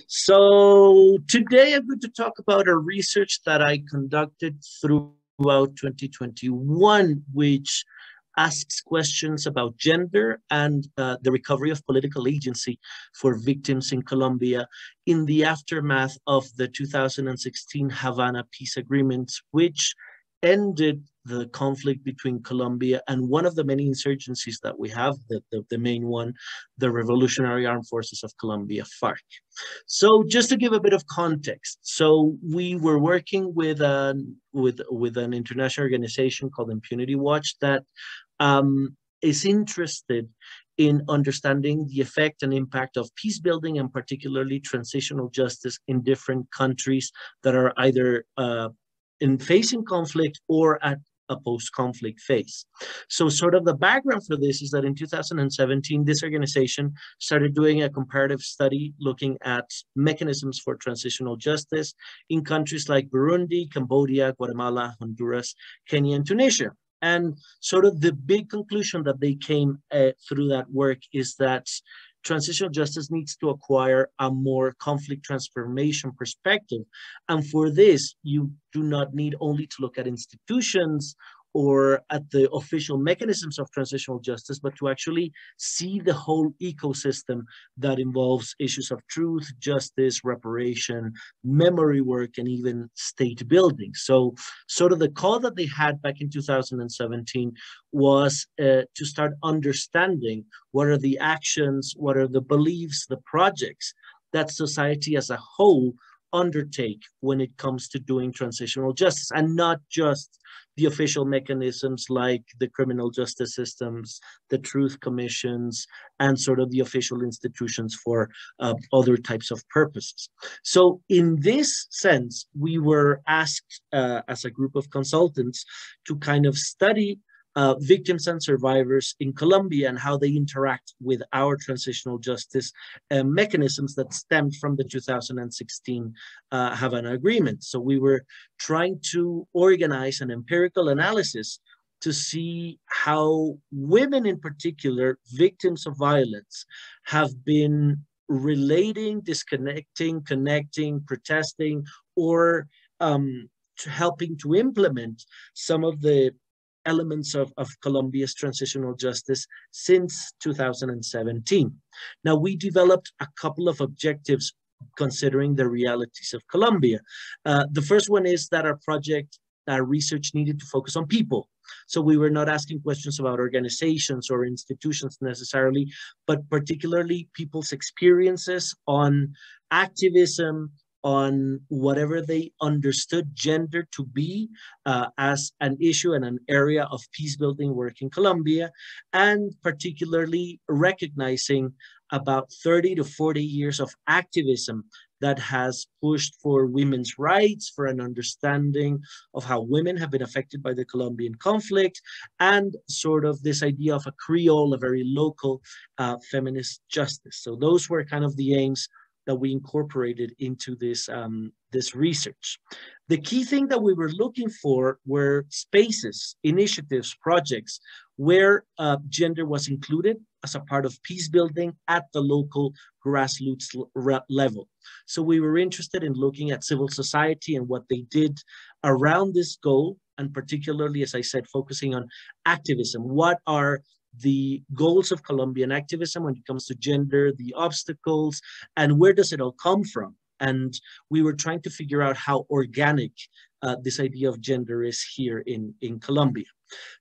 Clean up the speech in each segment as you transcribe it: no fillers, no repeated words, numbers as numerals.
So today I'm going to talk about a research that I conducted throughout 2021, which asks questions about gender and the recovery of political agency for victims in Colombia in the aftermath of the 2016 Havana peace agreements, which ended the conflict between Colombia and one of the many insurgencies that we have, the main one, the Revolutionary Armed Forces of Colombia, FARC. So just to give a bit of context, so we were working with an international organization called Impunity Watch that is interested in understanding the effect and impact of peace building and particularly transitional justice in different countries that are either in facing conflict or at a post-conflict phase. So sort of the background for this is that in 2017, this organization started doing a comparative study looking at mechanisms for transitional justice in countries like Burundi, Cambodia, Guatemala, Honduras, Kenya, and Tunisia. And sort of the big conclusion that they came through that work is that transitional justice needs to acquire a more conflict transformation perspective. And for this, you do not need only to look at institutions or at the official mechanisms of transitional justice, but to actually see the whole ecosystem that involves issues of truth, justice, reparation, memory work, and even state building. So sort of the call that they had back in 2017 was to start understanding what are the actions, what are the beliefs, the projects that society as a whole undertake when it comes to doing transitional justice, and not just the official mechanisms like the criminal justice systems, the truth commissions, and sort of the official institutions for other types of purposes. So in this sense, we were asked as a group of consultants to kind of study victims and survivors in Colombia and how they interact with our transitional justice mechanisms that stemmed from the 2016 Havana Agreement. So we were trying to organize an empirical analysis to see how women in particular, victims of violence, have been relating, disconnecting, connecting, protesting, or helping to implement some of the elements of Colombia's transitional justice since 2017. Now, we developed a couple of objectives considering the realities of Colombia. The first one is that our research needed to focus on people. So we were not asking questions about organizations or institutions necessarily, but particularly people's experiences on activism, on whatever they understood gender to be as an issue and an area of peace building work in Colombia, and particularly recognizing about 30 to 40 years of activism that has pushed for women's rights, for an understanding of how women have been affected by the Colombian conflict, and sort of this idea of a Creole, a very local feminist justice. So those were kind of the aims that we incorporated into this, this research. The key thing that we were looking for were spaces, initiatives, projects where gender was included as a part of peace building at the local grassroots level. So we were interested in looking at civil society and what they did around this goal, and particularly, as I said, focusing on activism. What are the goals of Colombian activism when it comes to gender, the obstacles, and where does it all come from? And we were trying to figure out how organic this idea of gender is here in Colombia.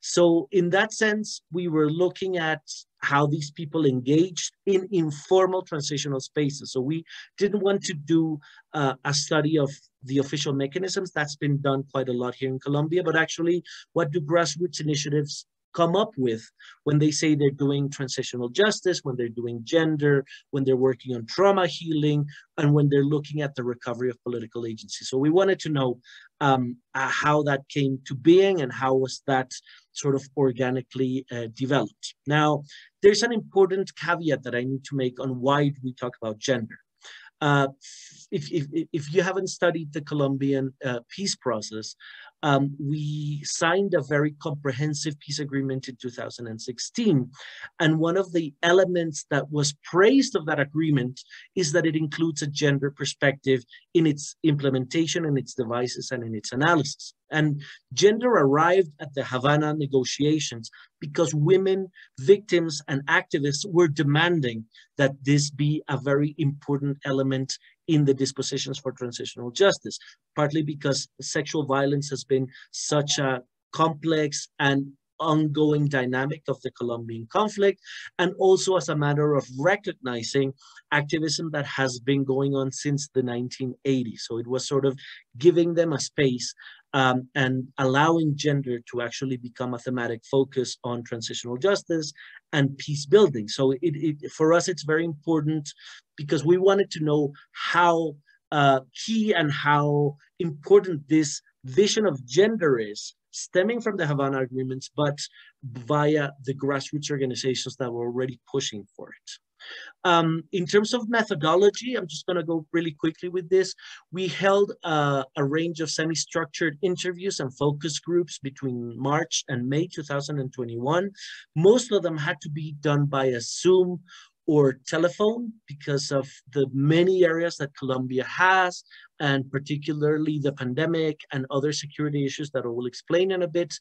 So in that sense, we were looking at how these people engaged in informal transitional spaces. So we didn't want to do a study of the official mechanisms. That's been done quite a lot here in Colombia, but actually, what do grassroots initiatives come up with when they say they're doing transitional justice, when they're doing gender, when they're working on trauma healing, and when they're looking at the recovery of political agency. So we wanted to know how that came to being and how was that sort of organically developed. Now, there's an important caveat that I need to make on why we talk about gender. if you haven't studied the Colombian peace process, we signed a very comprehensive peace agreement in 2016. And one of the elements that was praised of that agreement is that it includes a gender perspective in its implementation, in its devices, and in its analysis. And gender arrived at the Havana negotiations because women, victims, and activists were demanding that this be a very important element in the dispositions for transitional justice, partly because sexual violence has been such a complex and ongoing dynamic of the Colombian conflict, and also as a matter of recognizing activism that has been going on since the 1980s. So it was sort of giving them a space and allowing gender to actually become a thematic focus on transitional justice and peace building. So for us, it's very important because we wanted to know how key and how important this vision of gender is, stemming from the Havana agreements, but via the grassroots organizations that were already pushing for it. In terms of methodology, I'm just going to go really quickly with this. We held a range of semi-structured interviews and focus groups between March and May 2021. Most of them had to be done by a Zoom or telephone because of the many areas that Colombia has, and particularly the pandemic and other security issues that I will explain in a bit.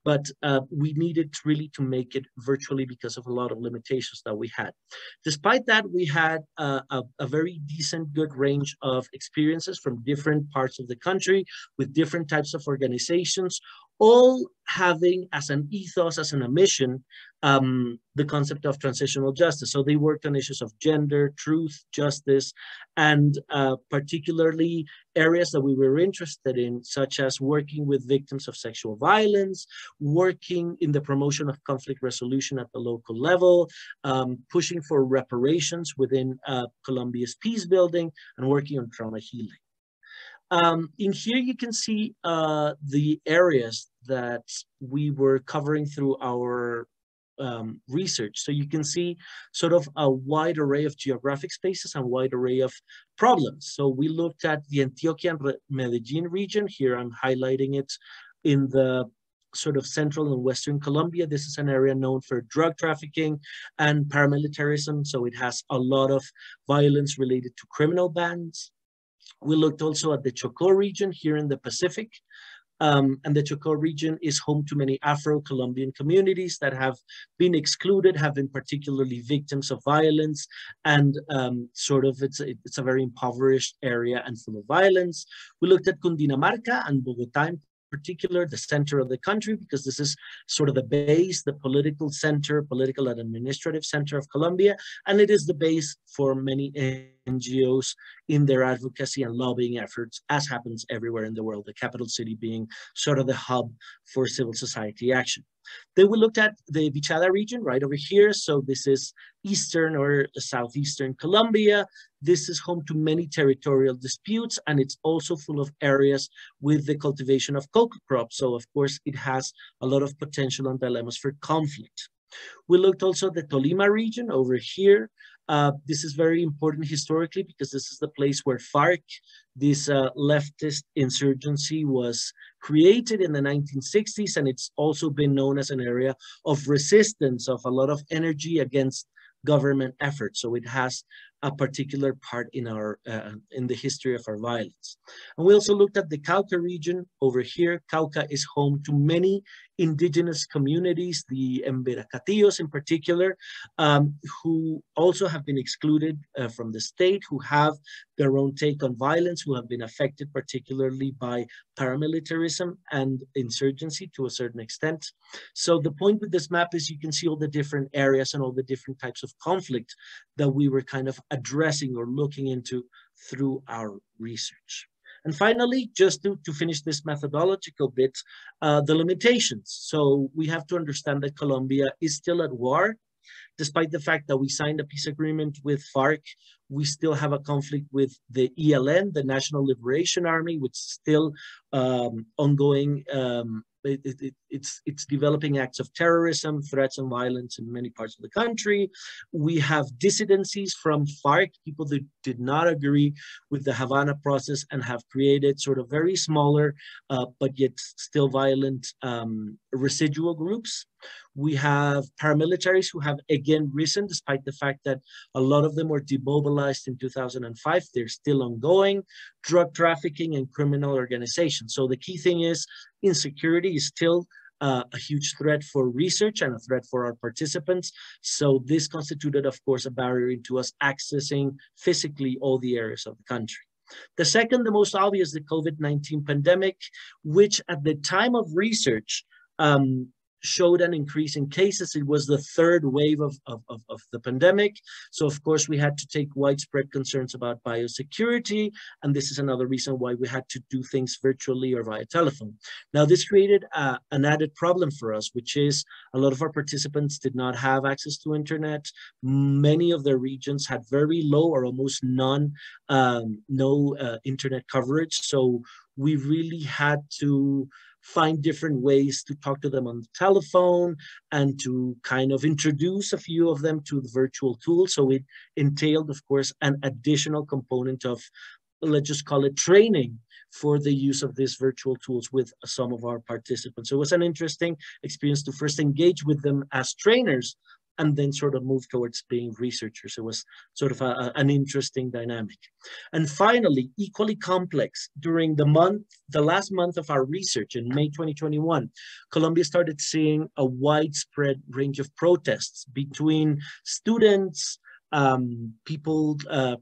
But we needed really to make it virtually because of a lot of limitations that we had. Despite that, we had a very decent, good range of experiences from different parts of the country with different types of organizations, all having as an ethos, as a mission, the concept of transitional justice. So they worked on issues of gender, truth, justice, and particularly areas that we were interested in, such as working with victims of sexual violence, working in the promotion of conflict resolution at the local level, pushing for reparations within Colombia's peace building, and working on trauma healing. In here, you can see the areas that we were covering through our research. So you can see sort of a wide array of geographic spaces and wide array of problems. So we looked at the Antioquia and Medellin region. Here I'm highlighting it in the sort of central and western Colombia. This is an area known for drug trafficking and paramilitarism. So it has a lot of violence related to criminal bands. We looked also at the Chocó region here in the Pacific. And the Chocó region is home to many Afro-Colombian communities that have been excluded, have been particularly victims of violence, and sort of it's a very impoverished area and full of violence. We looked at Cundinamarca and Bogotá in particular, the center of the country, because this is sort of the base, the political center, political and administrative center of Colombia, and it is the base for many NGOs in their advocacy and lobbying efforts, as happens everywhere in the world, the capital city being sort of the hub for civil society action. Then we looked at the Vichada region right over here. So this is eastern or southeastern Colombia. This is home to many territorial disputes, and it's also full of areas with the cultivation of cocoa crops. So of course, it has a lot of potential and dilemmas for conflict. We looked also at the Tolima region over here. This is very important historically because this is the place where FARC, this leftist insurgency, was created in the 1960s, and it's also been known as an area of resistance, of a lot of energy against government efforts. So it has a particular part in our in the history of our violence. And we also looked at the Cauca region over here. Cauca is home to many indigenous communities, the Emberacatillos in particular, who also have been excluded from the state, who have their own take on violence, who have been affected particularly by paramilitarism and insurgency to a certain extent. So the point with this map is you can see all the different areas and all the different types of conflict that we were kind of addressing or looking into through our research. And finally, just to finish this methodological bit, the limitations. So we have to understand that Colombia is still at war. Despite the fact that we signed a peace agreement with FARC, we still have a conflict with the ELN, the National Liberation Army, which is still ongoing it's developing acts of terrorism, threats and violence in many parts of the country. We have dissidencies from FARC, people that did not agree with the Havana process and have created sort of very smaller, but yet still violent residual groups. We have paramilitaries who have again risen, despite the fact that a lot of them were demobilized in 2005. They're still ongoing. Drug trafficking and criminal organizations. So the key thing is insecurity is still a huge threat for research and a threat for our participants. So this constituted, of course, a barrier into us accessing physically all the areas of the country. The second, the most obvious, the COVID-19 pandemic, which at the time of research showed an increase in cases. It was the third wave of the pandemic. So of course we had to take widespread concerns about biosecurity. And this is another reason why we had to do things virtually or via telephone. Now this created an added problem for us, which is a lot of our participants did not have access to internet. Many of their regions had very low or almost no internet coverage. So we really had to find different ways to talk to them on the telephone and to kind of introduce a few of them to the virtual tool. So it entailed, of course, an additional component of, let's just call it training for the use of these virtual tools with some of our participants. So it was an interesting experience to first engage with them as trainers and then sort of move towards being researchers. It was sort of an interesting dynamic. And finally, equally complex, during the last month of our research in May 2021, Colombia started seeing a widespread range of protests between students, people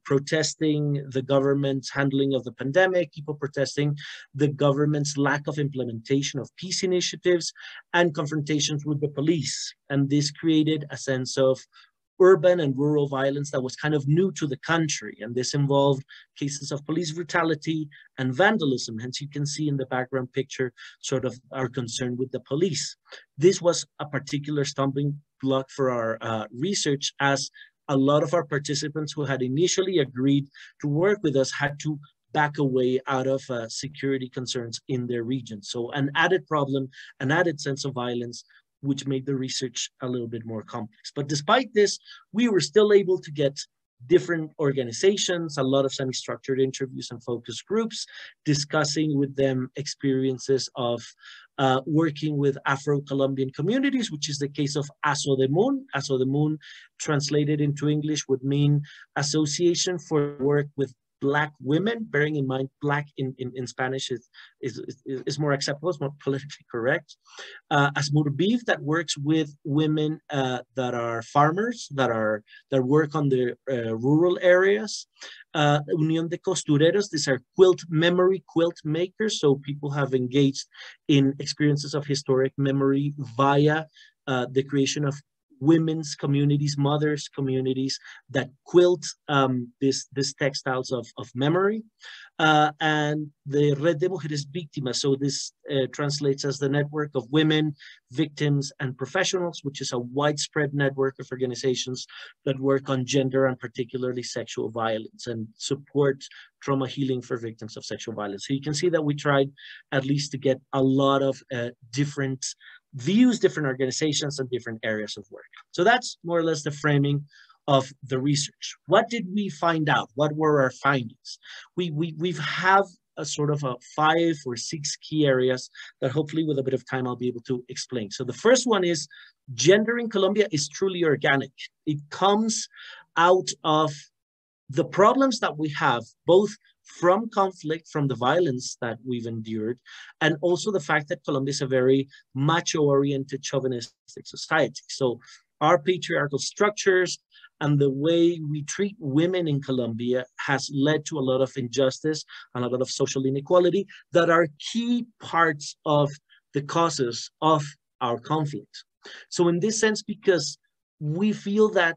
protesting the government's handling of the pandemic, people protesting the government's lack of implementation of peace initiatives, and confrontations with the police. And this created a sense of urban and rural violence that was kind of new to the country. And this involved cases of police brutality and vandalism. Hence, you can see in the background picture sort of our concern with the police. This was a particular stumbling block for our research, as a lot of our participants who had initially agreed to work with us had to back away out of security concerns in their region. So an added problem, an added sense of violence, which made the research a little bit more complex. But despite this, we were still able to get different organizations, a lot of semi-structured interviews and focus groups, discussing with them experiences of working with Afro-Colombian communities, which is the case of Aso de Moon. Aso de Moon, translated into English, would mean Association for Work with Black Women, bearing in mind Black in Spanish is more acceptable, it's more politically correct. Asmurbiv, that works with women that are farmers, that work on the rural areas. Unión de Costureros, these are memory quilt makers, so people have engaged in experiences of historic memory via the creation of women's communities, mothers' communities that quilt these textiles of memory. And the Red de Mujeres Víctimas, so this translates as the network of women, victims, and professionals, which is a widespread network of organizations that work on gender and particularly sexual violence and support trauma healing for victims of sexual violence. So you can see that we tried at least to get a lot of different views, different organizations, and different areas of work. So that's more or less the framing of the research. What did we find out? What were our findings? We've have a sort of a 5 or 6 key areas that hopefully with a bit of time I'll be able to explain. So the first one is gender in Colombia is truly organic. It comes out of the problems that we have, both from conflict, from the violence that we've endured, and also the fact that Colombia is a very macho-oriented, chauvinistic society. So our patriarchal structures and the way we treat women in Colombia has led to a lot of injustice and a lot of social inequality that are key parts of the causes of our conflict. So in this sense, because we feel that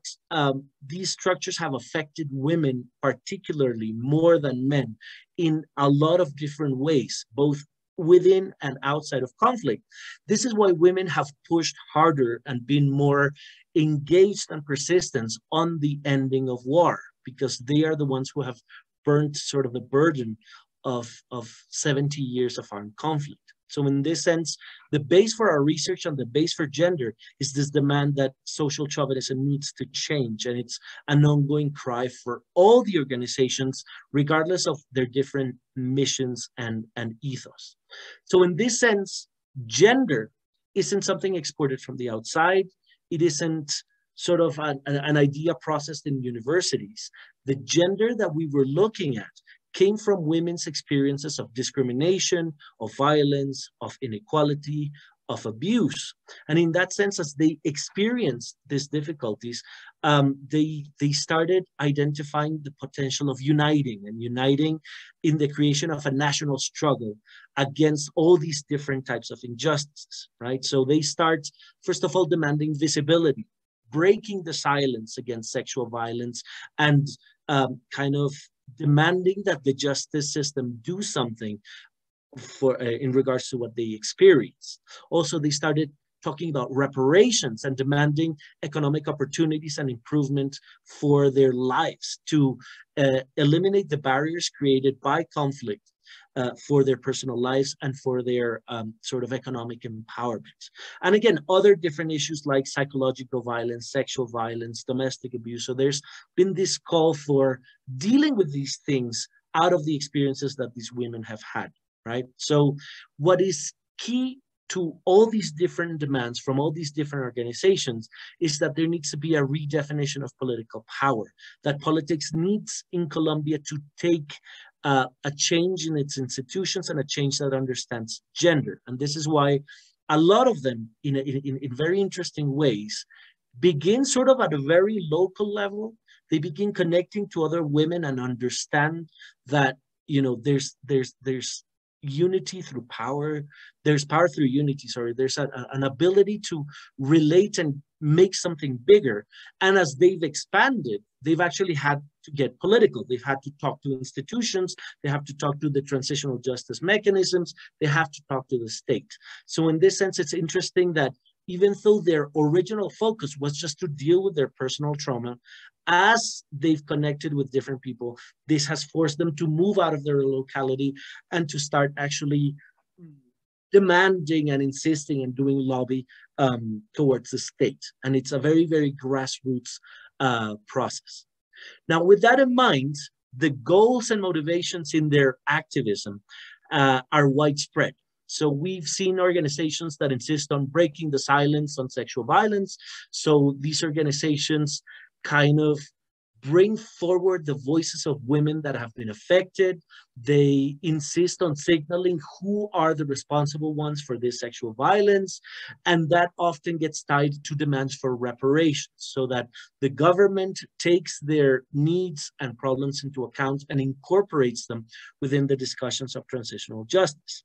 these structures have affected women particularly more than men in a lot of different ways, both within and outside of conflict. This is why women have pushed harder and been more engaged and persistent on the ending of war, because they are the ones who have burnt sort of the burden of 70 years of armed conflict. So in this sense, the base for our research and the base for gender is this demand that social chauvinism needs to change. And it's an ongoing cry for all the organizations, regardless of their different missions and ethos. So in this sense, gender isn't something exported from the outside. It isn't sort of an idea processed in universities. The gender that we were looking at came from women's experiences of discrimination, of violence, of inequality, of abuse. And in that sense, as they experienced these difficulties, they started identifying the potential of uniting in the creation of a national struggle against all these different types of injustices, right? So they start, first of all, demanding visibility, breaking the silence against sexual violence, and kind of demanding that the justice system do something for in regards to what they experienced. Also, they started talking about reparations and demanding economic opportunities and improvement for their lives to eliminate the barriers created by conflict for their personal lives and for their sort of economic empowerment. And again, other different issues like psychological violence, sexual violence, domestic abuse. So there's been this call for dealing with these things out of the experiences that these women have had, right? So what is key to all these different demands from all these different organizations is that there needs to be a redefinition of political power, that politics needs in Colombia to take a change in its institutions and a change that understands gender. And this is why a lot of them, in very interesting ways, begin sort of at a very local level. They begin connecting to other women and understand that, you know, there's unity through power. There's power through unity, sorry. There's an ability to relate and make something bigger. And as they've expanded, they've actually had to get political. They've had to talk to institutions. They have to talk to the transitional justice mechanisms. They have to talk to the state. So in this sense, it's interesting that even though their original focus was just to deal with their personal trauma, as they've connected with different people, this has forced them to move out of their locality and to start actually demanding and insisting and doing lobby towards the state. And it's a very, very grassroots process. Now, with that in mind, the goals and motivations in their activism are widespread. So we've seen organizations that insist on breaking the silence on sexual violence. So these organizations kind of bring forward the voices of women that have been affected. They insist on signaling who are the responsible ones for this sexual violence. And that often gets tied to demands for reparations, so that the government takes their needs and problems into account and incorporates them within the discussions of transitional justice.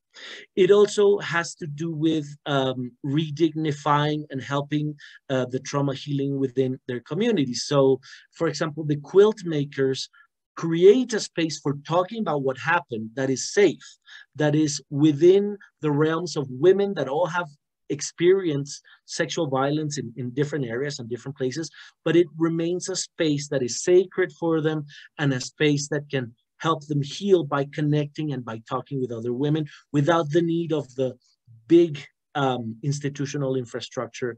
It also has to do with redignifying and helping the trauma healing within their communities. So, for example, the quilt makers create a space for talking about what happened that is safe, that is within the realms of women that all have experienced sexual violence in different areas and different places, but it remains a space that is sacred for them and a space that can help them heal by connecting and by talking with other women without the need of the big institutional infrastructure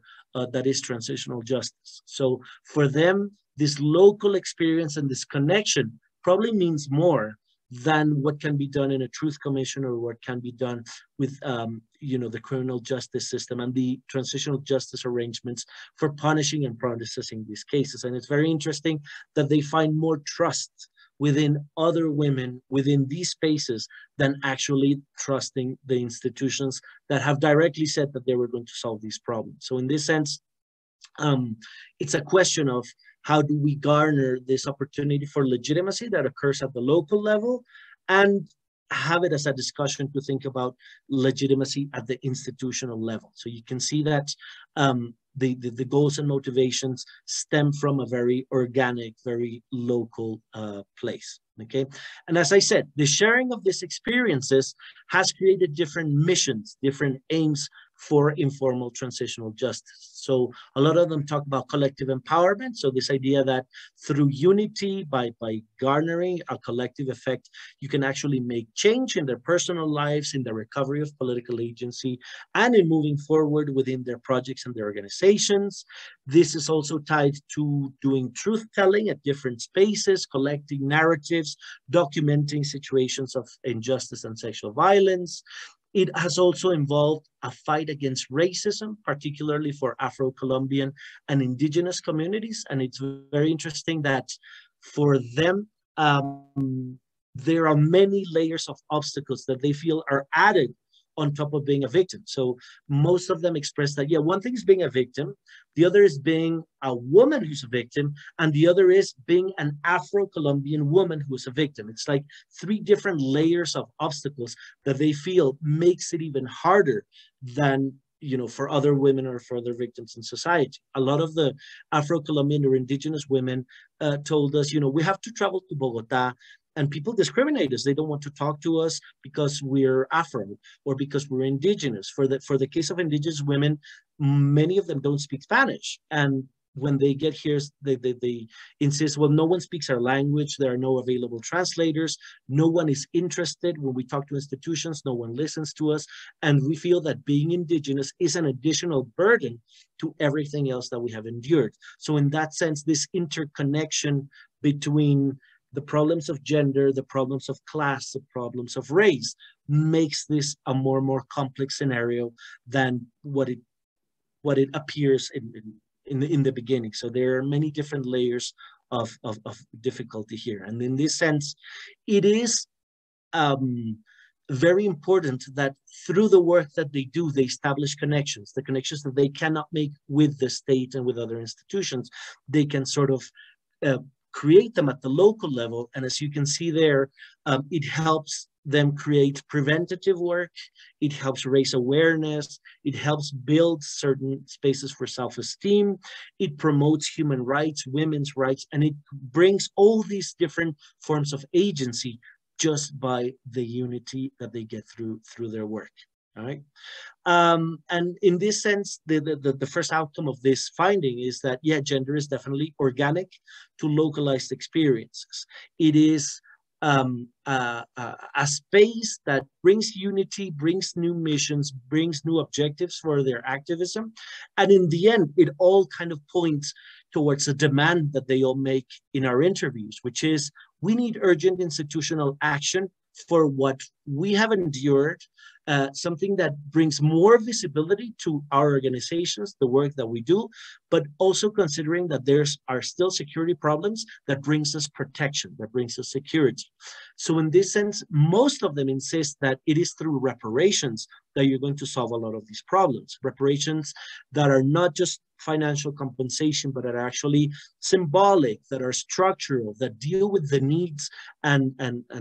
that is transitional justice. So for them, this local experience and this connection probably means more than what can be done in a truth commission or what can be done with the criminal justice system and the transitional justice arrangements for punishing and processing these cases. And it's very interesting that they find more trust within other women within these spaces than actually trusting the institutions that have directly said that they were going to solve these problems. So in this sense, it's a question of how do we garner this opportunity for legitimacy that occurs at the local level and have it as a discussion to think about legitimacy at the institutional level. So you can see that the goals and motivations stem from a very organic, very local place, okay? And as I said, the sharing of these experiences has created different missions, different aims for informal transitional justice. So a lot of them talk about collective empowerment. So this idea that through unity, by garnering a collective effect, you can actually make change in their personal lives, in the recovery of political agency, and in moving forward within their projects and their organizations. This is also tied to doing truth-telling at different spaces, collecting narratives, documenting situations of injustice and sexual violence. It has also involved a fight against racism, particularly for Afro-Colombian and indigenous communities. And it's very interesting that for them, there are many layers of obstacles that they feel are added on top of being a victim. So most of them express that, yeah, one thing is being a victim, the other is being a woman who's a victim, and the other is being an Afro-Colombian woman who's a victim. It's like three different layers of obstacles that they feel makes it even harder than, you know, for other women or for other victims in society. A lot of the Afro-Colombian or indigenous women told us, you know, we have to travel to Bogota, and people discriminate us. They don't want to talk to us because we're Afro or because we're indigenous. For the case of indigenous women, many of them don't speak Spanish. And when they get here, they insist, well, no one speaks our language. There are no available translators. No one is interested. When we talk to institutions, no one listens to us. And we feel that being indigenous is an additional burden to everything else that we have endured. So in that sense, this interconnection between the problems of gender, the problems of class, the problems of race, makes this a more and more complex scenario than what it appears in the beginning. So there are many different layers of difficulty here. And in this sense, it is very important that through the work that they do, they establish connections, the connections that they cannot make with the state and with other institutions. They can sort of create them at the local level. And as you can see there, it helps them create preventative work. It helps raise awareness. It helps build certain spaces for self-esteem. It promotes human rights, women's rights, and it brings all these different forms of agency just by the unity that they get through their work. All right. And in this sense, the first outcome of this finding is that, yeah, gender is definitely organic to localized experiences. It is a space that brings unity, brings new missions, brings new objectives for their activism. And in the end, it all kind of points towards a demand that they all make in our interviews, which is we need urgent institutional action for what we have endured, something that brings more visibility to our organizations, the work that we do, but also considering that there are still security problems that brings us protection, that brings us security. So in this sense, most of them insist that it is through reparations that you're going to solve a lot of these problems. Reparations that are not just financial compensation, but are actually symbolic, that are structural, that deal with the needs and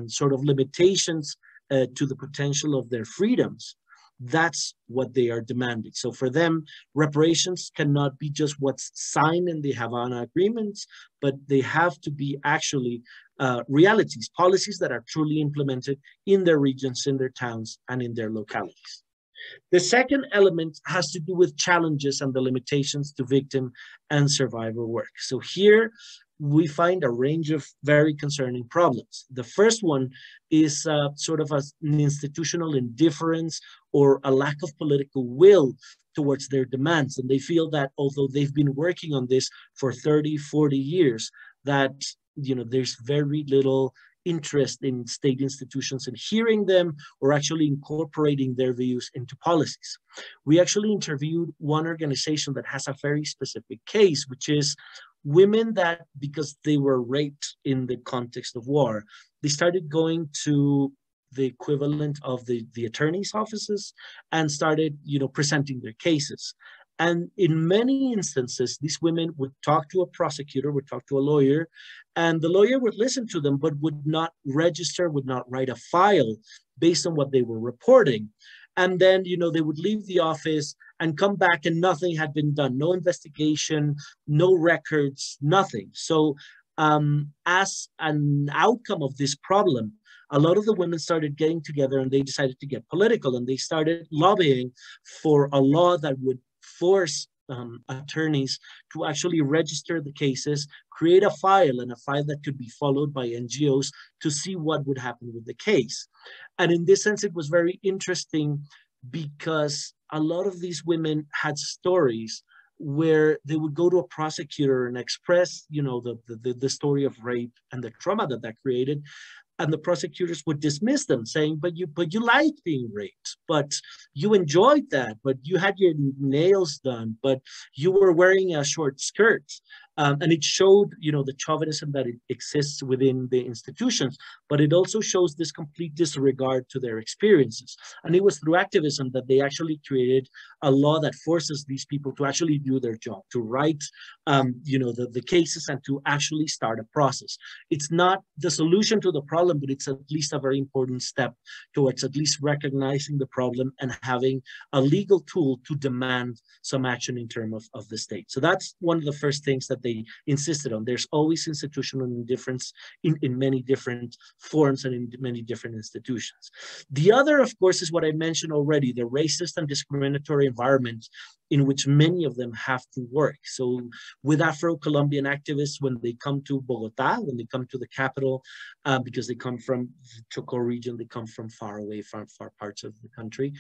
sort of limitations to the potential of their freedoms. That's what they are demanding. So for them, reparations cannot be just what's signed in the Havana agreements, but they have to be actually realities, policies that are truly implemented in their regions, in their towns, and in their localities. The second element has to do with challenges and the limitations to victim and survivor work. So here we find a range of very concerning problems. The first one is sort of an institutional indifference or a lack of political will towards their demands. And they feel that although they've been working on this for 30, 40 years, that, you know, there's very little interest in state institutions in hearing them or actually incorporating their views into policies. We actually interviewed one organization that has a very specific case, which is women that, because they were raped in the context of war, they started going to the equivalent of the attorney's offices and started, you know, presenting their cases. And in many instances, these women would talk to a prosecutor, would talk to a lawyer, and the lawyer would listen to them, but would not register, would not write a file based on what they were reporting. And then, you know, they would leave the office and come back and nothing had been done, no investigation, no records, nothing. So as an outcome of this problem, a lot of the women started getting together and they decided to get political, and they started lobbying for a law that would force attorneys to actually register the cases, create a file, and a file that could be followed by NGOs to see what would happen with the case. And in this sense, it was very interesting because a lot of these women had stories where they would go to a prosecutor and express, you know, the story of rape and the trauma that that created. And the prosecutors would dismiss them, saying, but you liked being raped, but you enjoyed that, but you had your nails done, but you were wearing a short skirt. And it showed, you know, the chauvinism that it exists within the institutions, but it also shows this complete disregard to their experiences. And it was through activism that they actually created a law that forces these people to actually do their job, to write, you know, the cases, and to actually start a process. It's not the solution to the problem, but it's at least a very important step towards at least recognizing the problem and having a legal tool to demand some action in terms of the state. So that's one of the first things that they insisted on. There's always institutional indifference in many different forms and in many different institutions. The other, of course, is what I mentioned already, the racist and discriminatory environment in which many of them have to work. So with Afro-Colombian activists, when they come to Bogota, when they come to the capital, because they come from the Choco region, they come from far away, from far parts of the country,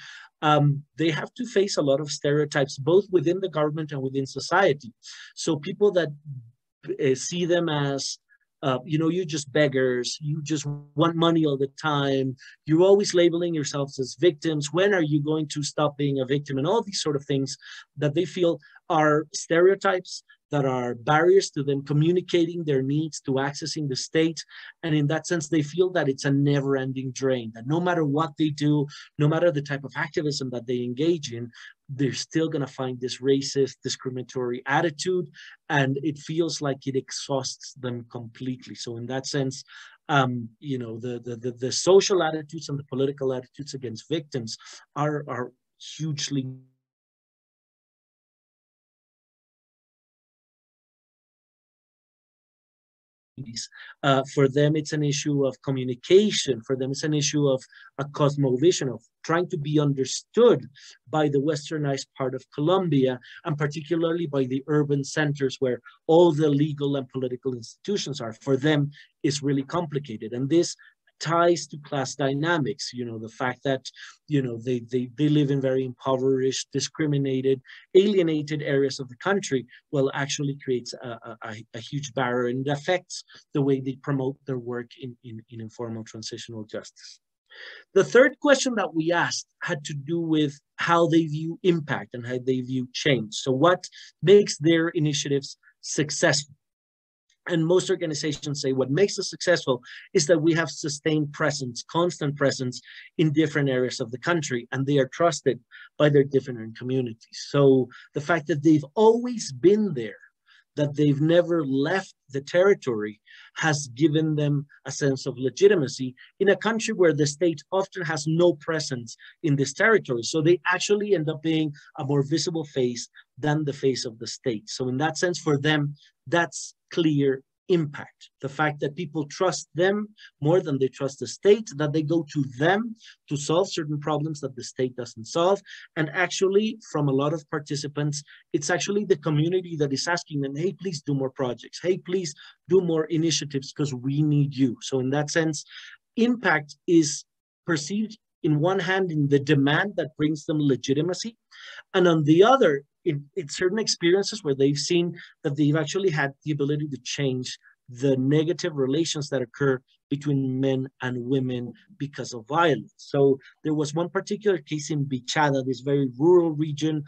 they have to face a lot of stereotypes, both within the government and within society. So people that see them as, you know, you're just beggars, you just want money all the time, you're always labeling yourselves as victims, when are you going to stop being a victim, and all these sort of things that they feel are stereotypes, that are barriers to them communicating their needs, to accessing the state. And in that sense, they feel that it's a never-ending drain, that no matter what they do, no matter the type of activism that they engage in, they're still going to find this racist, discriminatory attitude, and it feels like it exhausts them completely. So in that sense, you know, the social attitudes and the political attitudes against victims are hugely for them, it's an issue of communication. For them, it's an issue of a cosmovision, of trying to be understood by the westernized part of Colombia, and particularly by the urban centers where all the legal and political institutions are. For them, it's really complicated. And this ties to class dynamics, you know, the fact that, you know, they live in very impoverished, discriminated, alienated areas of the country, well, actually creates a huge barrier, and it affects the way they promote their work in informal transitional justice. The third question that we asked had to do with how they view impact and how they view change. So what makes their initiatives successful? And most organizations say what makes us successful is that we have sustained presence, constant presence in different areas of the country, and they are trusted by their different communities. So the fact that they've always been there, that they've never left the territory, has given them a sense of legitimacy in a country where the state often has no presence in this territory. So they actually end up being a more visible face than the face of the state. So in that sense, for them, that's clear impact. The fact that people trust them more than they trust the state, that they go to them to solve certain problems that the state doesn't solve. And actually, from a lot of participants, it's actually the community that is asking them, hey, please do more projects. Hey, please do more initiatives because we need you. So in that sense, impact is perceived in one hand in the demand that brings them legitimacy, and on the other, in certain experiences where they've seen that they've actually had the ability to change the negative relations that occur between men and women because of violence. So there was one particular case in Bichada, this very rural region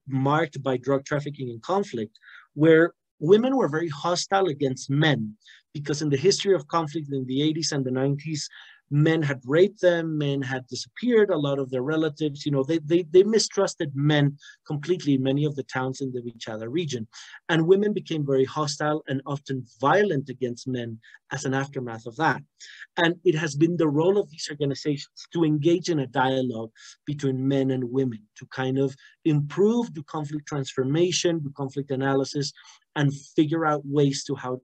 marked by drug trafficking and conflict, where women were very hostile against men because in the history of conflict in the 80s and the 90s, men had raped them, men had disappeared, a lot of their relatives, they mistrusted men completely in many of the towns in the Vichada region. And women became very hostile and often violent against men as an aftermath of that. And it has been the role of these organizations to engage in a dialogue between men and women to kind of improve, do conflict transformation, do conflict analysis, and figure out ways to how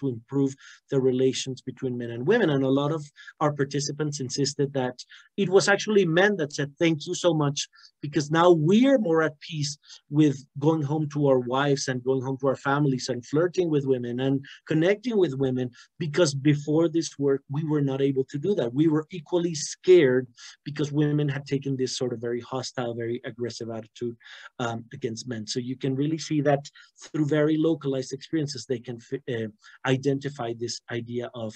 to improve the relations between men and women. And a lot of our participants insisted that it was actually men that said, thank you so much, because now we're more at peace with going home to our wives and going home to our families and flirting with women and connecting with women, because before this work, we were not able to do that. We were equally scared because women had taken this sort of very hostile, very aggressive attitude against men. So you can really see that through very localized experiences, they can identify this idea of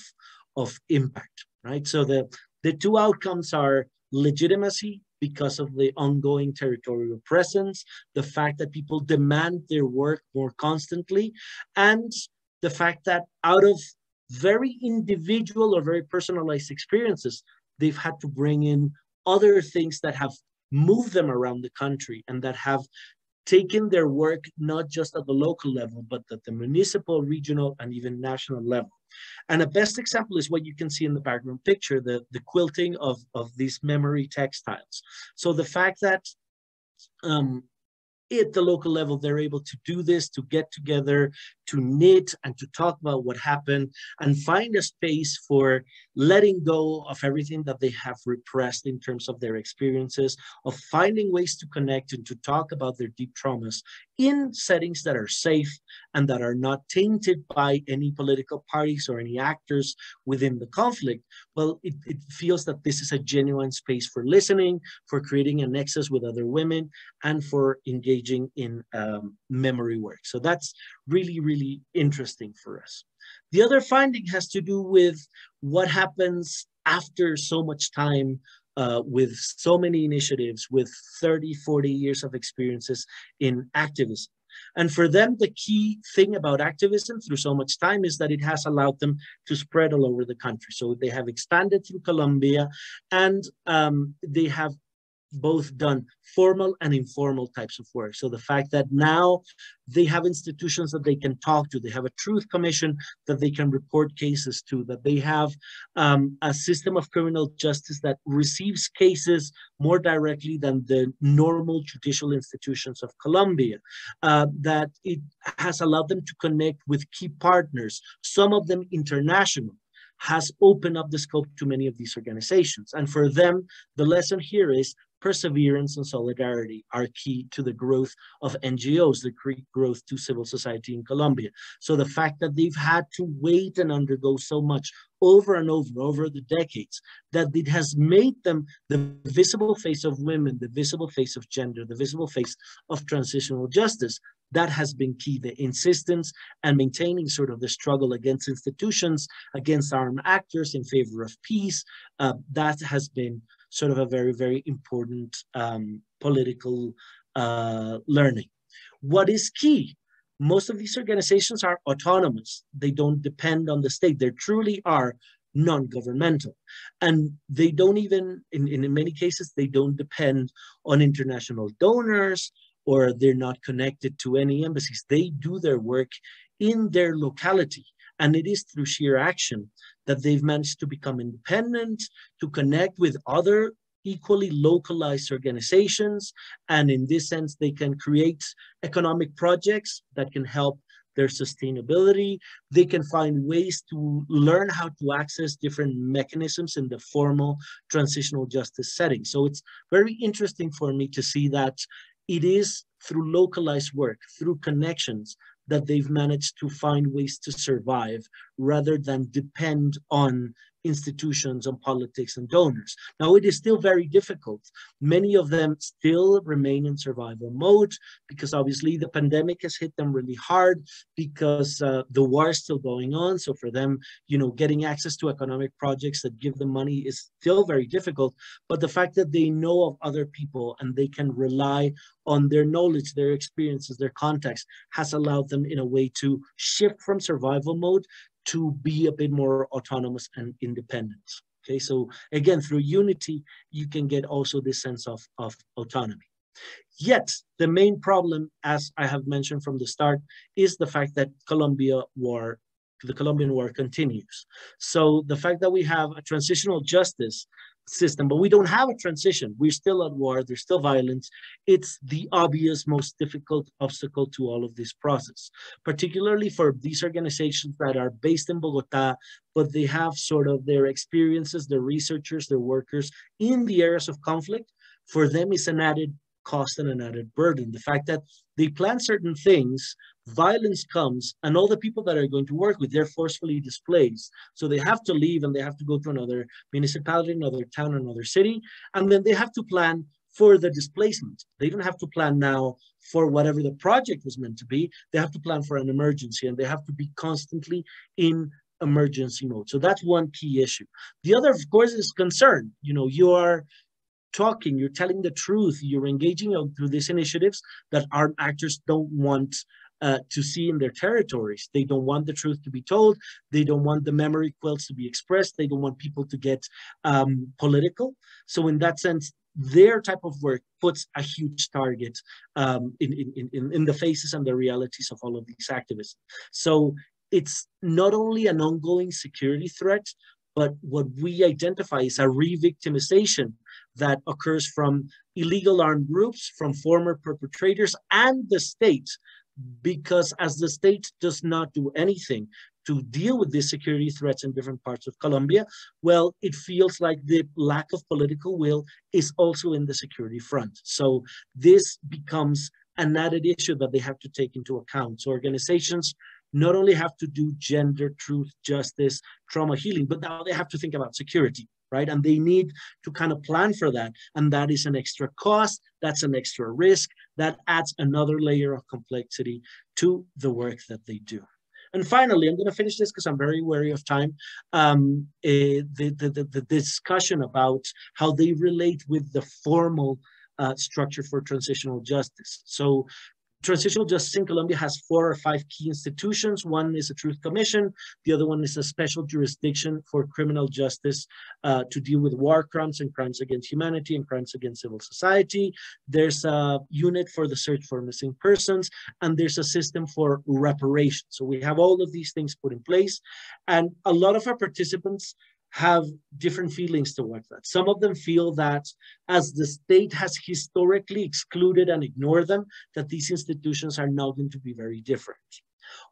impact, right? So the two outcomes are legitimacy because of the ongoing territorial presence, the fact that people demand their work more constantly, and the fact that out of very individual or very personalized experiences, they've had to bring in other things that have moved them around the country and that have taken their work not just at the local level, but at the municipal, regional, and even national level. And a best example is what you can see in the background picture, the quilting of these memory textiles. So the fact that at the local level, they're able to do this, to get together, to knit and to talk about what happened and find a space for letting go of everything that they have repressed in terms of their experiences, of finding ways to connect and to talk about their deep traumas in settings that are safe and that are not tainted by any political parties or any actors within the conflict. Well, it feels that this is a genuine space for listening, for creating a nexus with other women, and for engaging in memory work. So that's really, really interesting for us. The other finding has to do with what happens after so much time with so many initiatives, with 30, 40 years of experiences in activism. And for them, the key thing about activism through so much time is that it has allowed them to spread all over the country. So they have expanded through Colombia, and they have both done formal and informal types of work. So the fact that now they have institutions that they can talk to, they have a truth commission that they can report cases to, that they have a system of criminal justice that receives cases more directly than the normal judicial institutions of Colombia, that it has allowed them to connect with key partners, some of them international, has opened up the scope to many of these organizations. And for them, the lesson here is perseverance and solidarity are key to the growth of NGOs, the growth to civil society in Colombia. So the fact that they've had to wait and undergo so much over and over the decades, that it has made them the visible face of women, the visible face of gender, the visible face of transitional justice. That has been key, the insistence and maintaining sort of the struggle against institutions, against armed actors in favor of peace. That has been sort of a very, very important political learning. What is key? Most of these organizations are autonomous. They don't depend on the state. They truly are non-governmental. And they don't even, in many cases, they don't depend on international donors, or they're not connected to any embassies. They do their work in their locality. And it is through sheer action that they've managed to become independent, to connect with other equally localized organizations. And in this sense, they can create economic projects that can help their sustainability. They can find ways to learn how to access different mechanisms in the formal transitional justice setting. So it's very interesting for me to see that it is through localized work, through connections, that they've managed to find ways to survive rather than depend on institutions, on politics and donors. Now, it is still very difficult. Many of them still remain in survival mode because obviously the pandemic has hit them really hard because the war is still going on. So for them, getting access to economic projects that give them money is still very difficult. But the fact that they know of other people and they can rely on their knowledge, their experiences, their contacts has allowed them in a way to shift from survival mode to be a bit more autonomous and independent. Okay, so again, through unity, you can get also this sense of autonomy. Yet, the main problem, as I have mentioned from the start, is the fact that the Colombian war continues. So the fact that we have a transitional justice system, but we don't have a transition, we're still at war, there's still violence, it's the obvious, most difficult obstacle to all of this process, particularly for these organizations that are based in Bogota, but they have sort of their experiences, their researchers, their workers in the areas of conflict. For them, it's an added cost and an added burden. The fact that they plan certain things, violence comes, and all the people that are going to work with, they're forcefully displaced. So they have to leave and they have to go to another municipality, another town, another city, and then they have to plan for the displacement. They don't have to plan now for whatever the project was meant to be. They have to plan for an emergency, and they have to be constantly in emergency mode. So that's one key issue. The other, of course, is concern. You are talking, you're telling the truth, you're engaging through these initiatives that armed actors don't want to see in their territories. They don't want the truth to be told. They don't want the memory quills to be expressed. They don't want people to get political. So in that sense, their type of work puts a huge target in the faces and the realities of all of these activists. So it's not only an ongoing security threat, but what we identify is a re-victimization that occurs from illegal armed groups, from former perpetrators, and the state, because as the state does not do anything to deal with these security threats in different parts of Colombia, well, it feels like the lack of political will is also in the security front. So this becomes an added issue that they have to take into account. So organizations not only have to do gender, truth, justice, trauma healing, but now they have to think about security, right? And they need to kind of plan for that. And that is an extra cost, that's an extra risk, that adds another layer of complexity to the work that they do. And finally, I'm going to finish this because I'm very wary of time. The discussion about how they relate with the formal structure for transitional justice. So transitional justice in Colombia has 4 or 5 key institutions. One is a truth commission. The other one is a special jurisdiction for criminal justice to deal with war crimes and crimes against humanity and crimes against civil society. There's a unit for the search for missing persons, and there's a system for reparations. So we have all of these things put in place, and a lot of our participants have different feelings towards that. Some of them feel that as the state has historically excluded and ignored them, that these institutions are now going to be very different.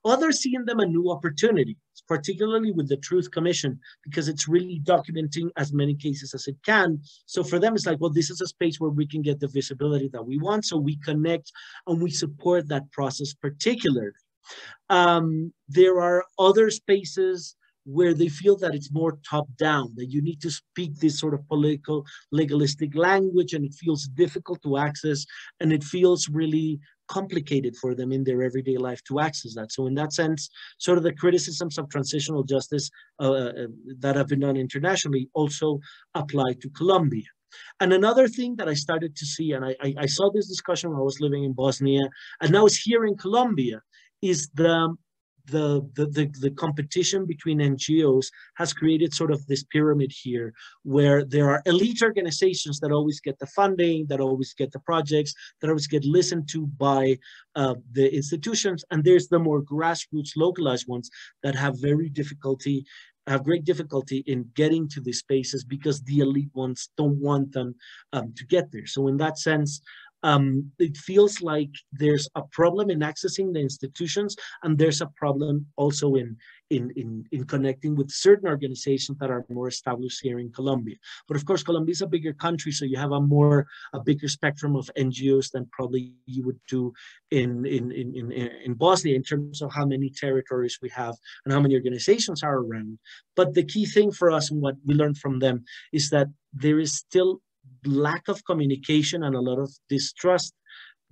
Others see in them a new opportunity, particularly with the Truth Commission, because it's really documenting as many cases as it can. So for them, it's like, well, this is a space where we can get the visibility that we want. So we connect and we support that process particularly. There are other spaces where they feel that it's more top-down, that you need to speak this sort of political, legalistic language, and it feels difficult to access, and it feels really complicated for them in their everyday life to access that. So in that sense, sort of the criticisms of transitional justice that have been done internationally also apply to Colombia. And another thing that I started to see, and I saw this discussion when I was living in Bosnia, and now it's here in Colombia, is the competition between NGOs has created sort of this pyramid here, where there are elite organizations that always get the funding, that always get the projects, that always get listened to by the institutions, and there's the more grassroots, localized ones that have great difficulty in getting to these spaces because the elite ones don't want them to get there. So in that sense, it feels like there's a problem in accessing the institutions, and there's a problem also in connecting with certain organizations that are more established here in Colombia. But of course, Colombia is a bigger country, so you have a bigger spectrum of NGOs than probably you would do in Bosnia in terms of how many territories we have and how many organizations are around. But the key thing for us and what we learned from them is that there is still lack of communication and a lot of distrust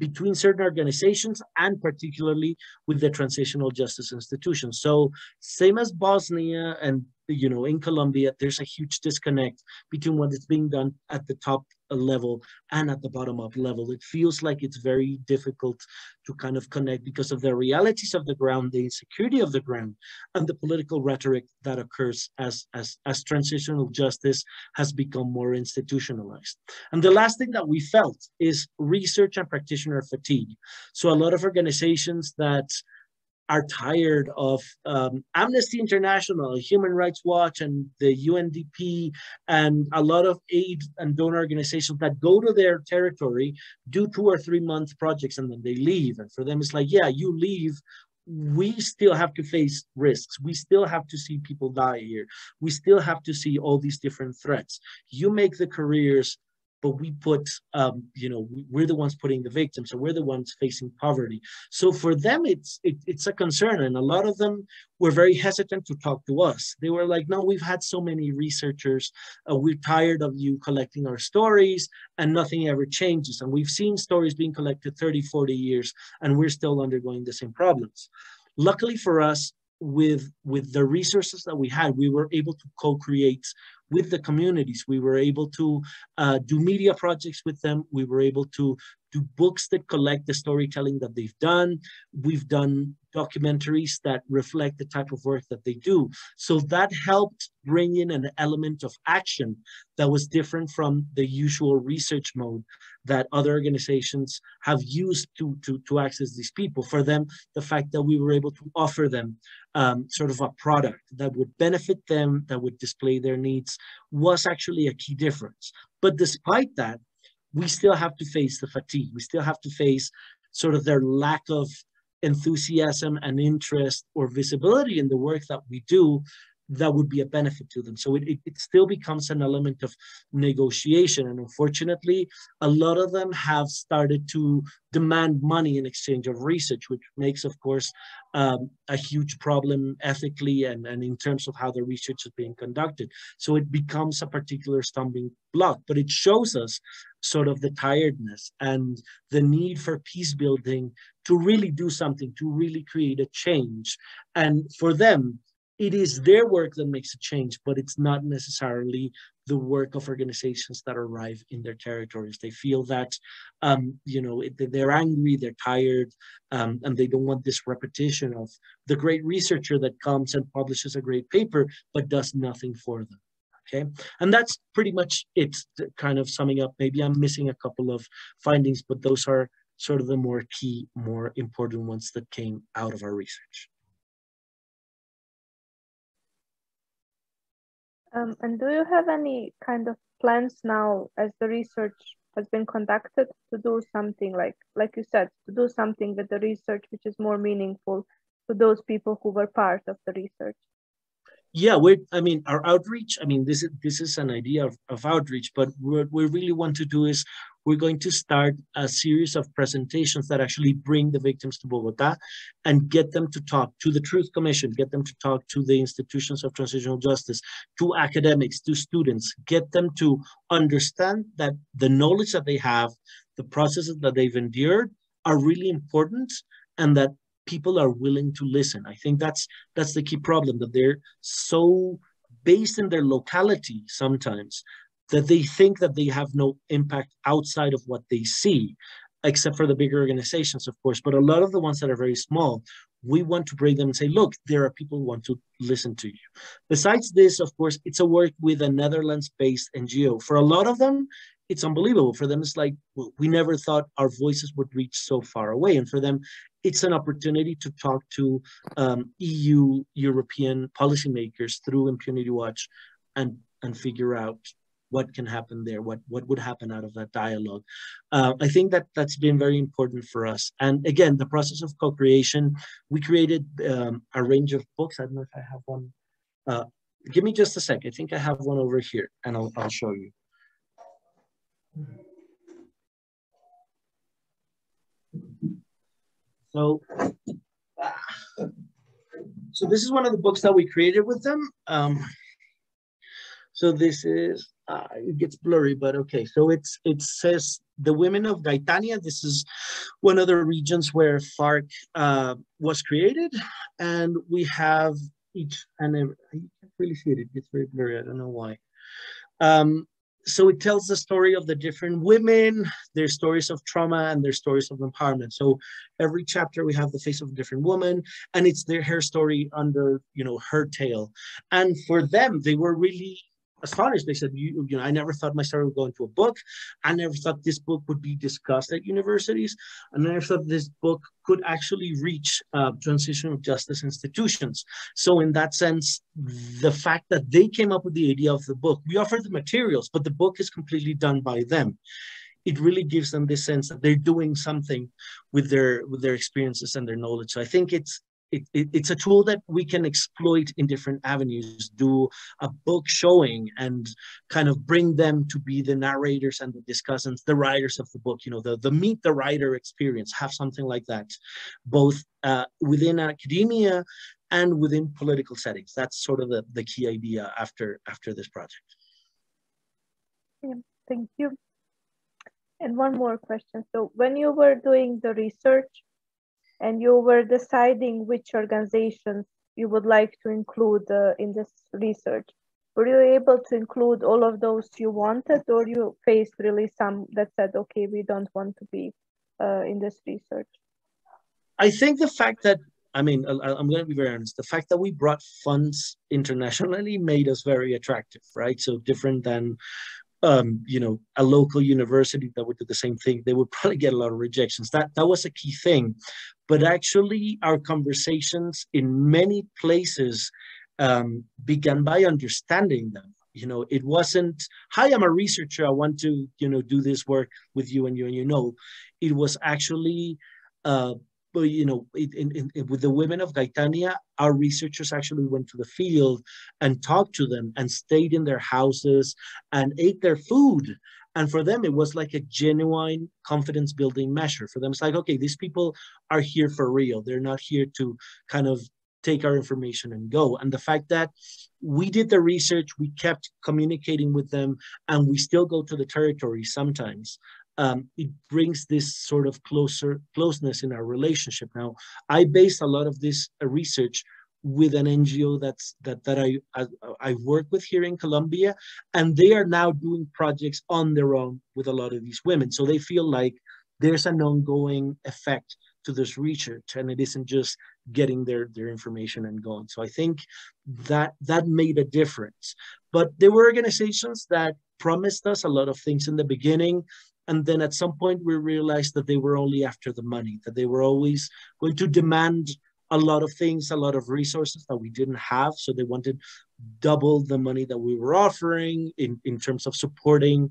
between certain organizations, and particularly with the transitional justice institutions. So same as Bosnia and in Colombia, there's a huge disconnect between what is being done at the top level and at the bottom up level. It feels like it's very difficult to kind of connect because of the realities of the ground, the insecurity of the ground, and the political rhetoric that occurs as transitional justice has become more institutionalized. And the last thing that we felt is research and practitioner fatigue. So a lot of organizations that are tired of Amnesty International, Human Rights Watch, and the UNDP, and a lot of aid and donor organizations that go to their territory, do 2 or 3 month projects, and then they leave. And for them, it's like, yeah, you leave. We still have to face risks. We still have to see people die here. We still have to see all these different threats. You make the careers, but we put, we're the ones putting the victims, so we're the ones facing poverty. So for them, it's a concern, and a lot of them were very hesitant to talk to us. They were like, no, we've had so many researchers, we're tired of you collecting our stories, and nothing ever changes. And we've seen stories being collected 30, 40 years, and we're still undergoing the same problems. Luckily for us, with the resources that we had, we were able to co-create with the communities. We were able to do media projects with them. We were able to do books that collect the storytelling that they've done. We've done documentaries that reflect the type of work that they do. So that helped bring in an element of action that was different from the usual research mode that other organizations have used to access these people. For them, the fact that we were able to offer them sort of a product that would benefit them, that would display their needs, was actually a key difference. But despite that, we still have to face the fatigue. We still have to face sort of their lack of enthusiasm and interest or visibility in the work that we do that would be a benefit to them. So it still becomes an element of negotiation. And unfortunately, a lot of them have started to demand money in exchange of research, which makes, of course, a huge problem ethically and in terms of how the research is being conducted. So it becomes a particular stumbling block, but it shows us sort of the tiredness and the need for peace building to really do something, to really create a change. And for them, it is their work that makes a change, but it's not necessarily the work of organizations that arrive in their territories. They feel that, they're angry, they're tired, and they don't want this repetition of the great researcher that comes and publishes a great paper, but does nothing for them. Okay, and that's pretty much it, kind of summing up. Maybe I'm missing a couple of findings, but those are sort of the more key, more important ones that came out of our research. And do you have any kind of plans now, as the research has been conducted, to do something like you said, to do something with the research which is more meaningful to those people who were part of the research? Yeah, our outreach, this is an idea of outreach, but what we really want to do is we're going to start a series of presentations that actually bring the victims to Bogota and get them to talk to the Truth Commission, get them to talk to the institutions of transitional justice, to academics, to students, get them to understand that the knowledge that they have, the processes that they've endured are really important, and that people are willing to listen. I think that's the key problem, that they're so based in their locality sometimes that they think that they have no impact outside of what they see, except for the bigger organizations, of course. But a lot of the ones that are very small, we want to bring them and say, look, there are people who want to listen to you. Besides this, of course, it's a work with a Netherlands-based NGO. For a lot of them, it's unbelievable. For them, it's like, well, we never thought our voices would reach so far away. And for them, it's an opportunity to talk to EU, European policymakers through Impunity Watch and figure out what can happen there, what would happen out of that dialogue. I think that's been very important for us. And again, the process of co-creation, we created a range of books. I don't know if I have one. Give me just a sec. I think I have one over here, and I'll show you. So this is one of the books that we created with them. So this is, it gets blurry, but okay. So it says The Women of Gaitania. This is one of the regions where FARC was created. And we have each, and you can't really see it. It gets very blurry. I don't know why. so it tells the story of the different women, their stories of trauma and their stories of empowerment. So every chapter we have the face of a different woman, and it's her story under, her tale. And for them, they were really astonished. They said, I never thought my story would go into a book. I never thought this book would be discussed at universities. I never thought this book could actually reach transitional justice institutions. So in that sense, the fact that they came up with the idea of the book, we offer the materials, but the book is completely done by them. It really gives them this sense that they're doing something with their experiences and their knowledge. So I think it's a tool that we can exploit in different avenues, do a book showing and kind of bring them to be the narrators and the discussants, the writers of the book, the meet the writer experience, have something like that, both within academia and within political settings. That's sort of the key idea after this project. Yeah, thank you. And one more question. So when you were doing the research, and you were deciding which organizations you would like to include in this research, were you able to include all of those you wanted, or you faced really some that said, okay, we don't want to be in this research? I think the fact that, I'm going to be very honest, the fact that we brought funds internationally made us very attractive, right? So different than a local university that would do the same thing, they would probably get a lot of rejections. That was a key thing. But actually, our conversations in many places began by understanding them. It wasn't, hi, I'm a researcher, I want to, do this work with you and you. It was actually, but with the women of Gaitania, our researchers actually went to the field and talked to them and stayed in their houses and ate their food. And for them, it was like a genuine confidence building measure. For them, it's like, okay, these people are here for real. They're not here to kind of take our information and go. And the fact that we did the research, we kept communicating with them, and we still go to the territory sometimes. It brings this sort of closeness in our relationship. Now, I based a lot of this research with an NGO that I work with here in Colombia, and they are now doing projects on their own with a lot of these women. So they feel like there's an ongoing effect to this research, and it isn't just getting their information and going. So I think that made a difference. But there were organizations that promised us a lot of things in the beginning. And then at some point, we realized that they were only after the money, that they were always going to demand a lot of things, a lot of resources that we didn't have. So they wanted double the money that we were offering in terms of supporting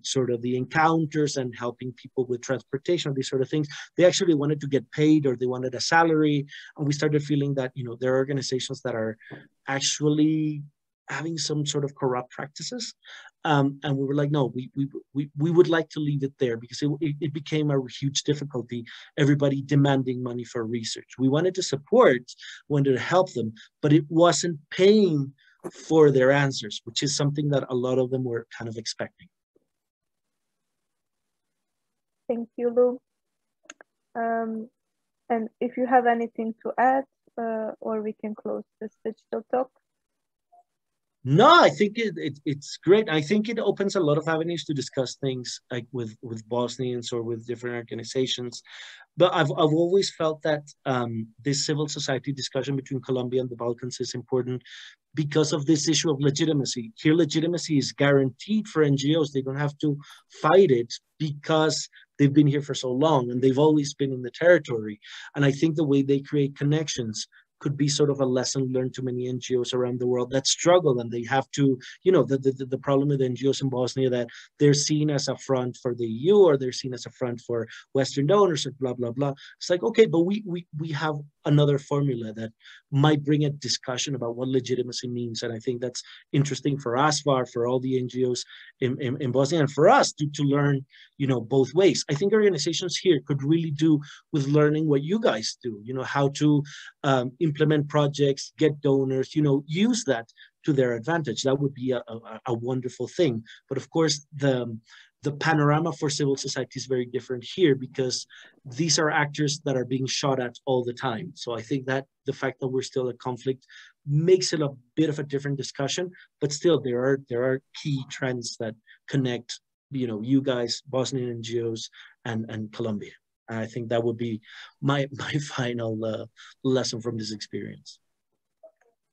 sort of the encounters and helping people with transportation, these sort of things. They actually wanted to get paid, or they wanted a salary. And we started feeling that, there are organizations that are actually having some sort of corrupt practices. And we were like, no, we would like to leave it there, because it became a huge difficulty, everybody demanding money for research. We wanted to support, wanted to help them, but it wasn't paying for their answers, which is something that a lot of them were kind of expecting. Thank you, Lou. And if you have anything to add, or we can close this digital talk. No, I think it's great. I think it opens a lot of avenues to discuss things like with Bosnians or with different organizations. But I've always felt that this civil society discussion between Colombia and the Balkans is important because of this issue of legitimacy. Here, legitimacy is guaranteed for NGOs. They don't have to fight it because they've been here for so long and they've always been in the territory. And I think the way they create connections could be sort of a lesson learned to many NGOs around the world that struggle, and they have to, the problem with NGOs in Bosnia, that they're seen as a front for the EU, or they're seen as a front for Western donors, or blah, blah, blah. It's like, okay, but we have another formula that might bring a discussion about what legitimacy means. And I think that's interesting for Asfar, for all the NGOs in Bosnia, and for us to learn, both ways. I think organizations here could really do with learning what you guys do, how to implement projects, get donors, use that to their advantage. That would be a wonderful thing. But of course, the panorama for civil society is very different here, because these are actors that are being shot at all the time. So I think that the fact that we're still at conflict makes it a bit of a different discussion, but still there are key trends that connect, you guys, Bosnian NGOs, and Colombia. I think that would be my final lesson from this experience.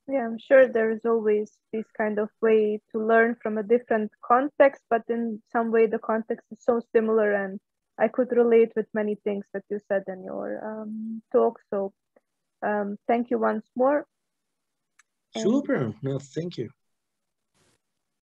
Yeah, I'm sure there's always this kind of way to learn from a different context, but in some way the context is so similar, and I could relate with many things that you said in your talk. So thank you once more. Super. No, thank you.